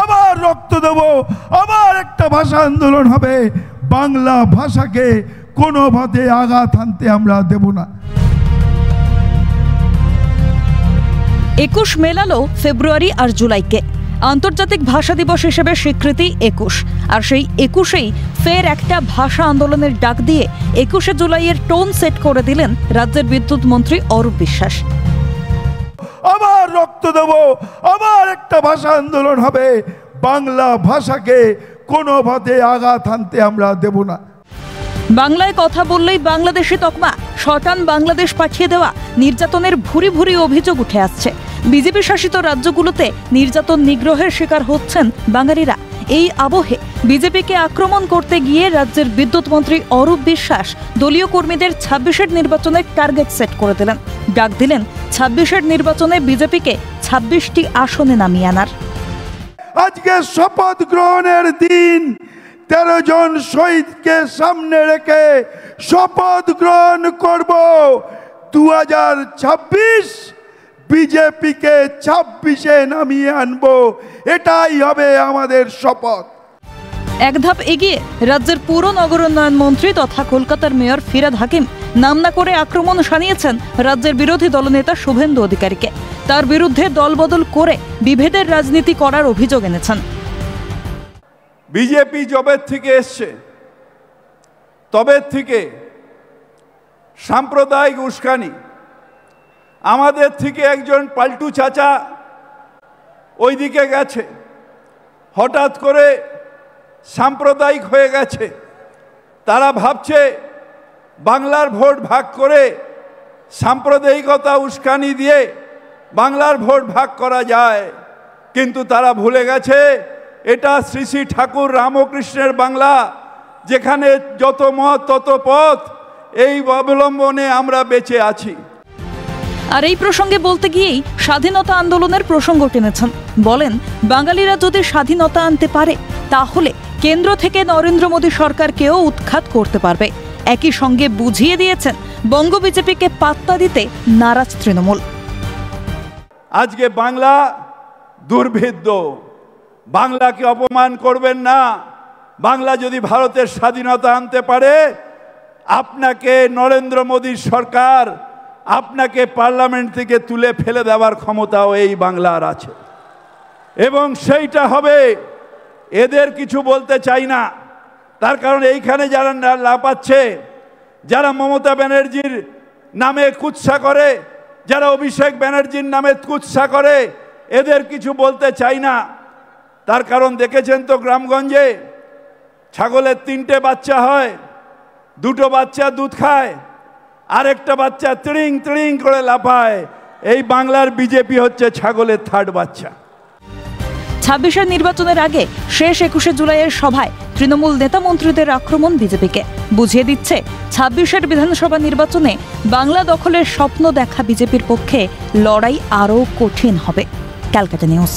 আবার রক্ত দেব, আবার একটা ভাষা আন্দোলন হবে। বাংলা ভাষাকে কোনো ভাবে আঘাত আনতে আমরা দেব না। 21 মেলালো ফেব্রুয়ারি আর জুলাইকে। আন্তর্জাতিক ভাষা দিবস হিসেবে স্বীকৃতি 21, আর সেই 21এই ফের একটা ভাষা আন্দোলনের ডাক দিয়ে 21শে জুলাইয়ের টোন সেট করে দিলেন রাজ্যের বিদ্যুৎ মন্ত্রী অরূপ বিশ্বাস। আবার রক্ত দেব, আবার একটা ভাষা আন্দোলন হবে। বাংলা ভাষাকে কোনো ভাবে আঘাত আনতে আমরা দেব না। বাংলায় কথা বললেই বাংলাদেশি তকমা, শটান বাংলাদেশ পাঠিয়ে দেওয়া, নির্যাতনের ভুরি ভুরি অভিযোগ উঠে আসছে। বিজেপি শাসিত রাজ্যগুলোতে নির্যাতন নিগ্রহের শিকার হচ্ছেন বাঙালিরা। এই আবহে বিজেপিকে আক্রমণ করতে গিয়ে রাজ্যের বিদ্যুৎ মন্ত্রী অরূপ বিশ্বাস দলীয় কর্মীদের 26এর নির্বাচনে টার্গেট সেট করে দিলেন। ডাক দিলেন 26এর নির্বাচনে বিজেপিকে 26টি আসনে নামিয়ে আনার। আজকে শপথ গ্রহণের দিন, 13 জন শহীদকে সামনে রেখে শপথ গ্রহণ করব। 2026 বিজেপিকে 26-এ নামিয়ে আনবো, এটাই হবে আমাদের শপথ। এক ধাপ এগিয়ে রাজ্যের পুর নগরোন্নয়ন মন্ত্রী তথা কলকাতার মেয়র ফিরহাদ হাকিম নাম না করে আক্রমণ শানিয়েছেন রাজ্যের বিরোধী দলনেতা শুভেন্দু অধিকারীকে। তার বিরুদ্ধে দলবদল করে বিভেদের রাজনীতি করার অভিযোগ এনেছেন। বিজেপি জবের থেকে এসছে, তবে থেকে সাম্প্রদায়িক উস্কানি। আমাদের থেকে একজন পাল্টু চাচা ওইদিকে গেছে, হঠাৎ করে সাম্প্রদায়িক হয়ে গেছে। তারা ভাবছে বাংলার ভোট ভাগ করে সাম্প্রদায়িকতা উস্কানি দিয়ে বাংলার ভোট ভাগ করা যায়, কিন্তু তারা ভুলে গেছে এটা শ্রী শ্রী ঠাকুর রামকৃষ্ণের বাংলা, যেখানে যত মত তত পথ। এই অবলম্বনে আমরা বেঁচে আছি। আর এই প্রসঙ্গে বলতে গিয়েই স্বাধীনতা আন্দোলনের প্রসঙ্গ টেনেছেন। বলেন, বাঙালিরা যদি স্বাধীনতা আনতে পারে তাহলে কেন্দ্র থেকে নরেন্দ্র মোদী সরকারকেও উৎখাত করতে পারবে। একই সঙ্গে বুঝিয়ে দিয়েছেন বঙ্গ বিজেপিকে পাত্তা দিতে নারাজ তৃণমূল। আজকে বাংলা দুর্ভেদ্য, বাংলাকে অপমান করবেন না। বাংলা যদি ভারতের স্বাধীনতা আনতে পারে, আপনাকে নরেন্দ্র মোদীর সরকার আপনাকে পার্লামেন্ট থেকে তুলে ফেলে দেওয়ার ক্ষমতাও এই বাংলার আছে, এবং সেইটা হবে। এদের কিছু বলতে চাই না, তার কারণ এইখানে যারা লাপাচ্ছে, যারা মমতা ব্যানার্জির নামে কুৎসা করে, যারা অভিষেক ব্যানার্জির নামে কুৎসা করে, এদের কিছু বলতে চাই না। তার কারণ দেখেছেন তো, গ্রামগঞ্জে ছাগলের 3টে বাচ্চা হয়, 2টো বাচ্চা দুধ খায়, আরেকটা বাচ্চা তিড়িং তিড়িং করে লাফায়। এই বাংলার বিজেপি হচ্ছে ছাগলের 3rd বাচ্চা। 26এর নির্বাচনের আগে শেষ 21শে জুলাইয়ের সভায় তৃণমূল নেতা মন্ত্রীদের আক্রমণ বিজেপিকে। বুঝিয়ে দিচ্ছে 26এর বিধানসভা নির্বাচনে বাংলা দখলের স্বপ্ন দেখা বিজেপির পক্ষে লড়াই আরও কঠিন হবে। ক্যালকাটা নিউজ।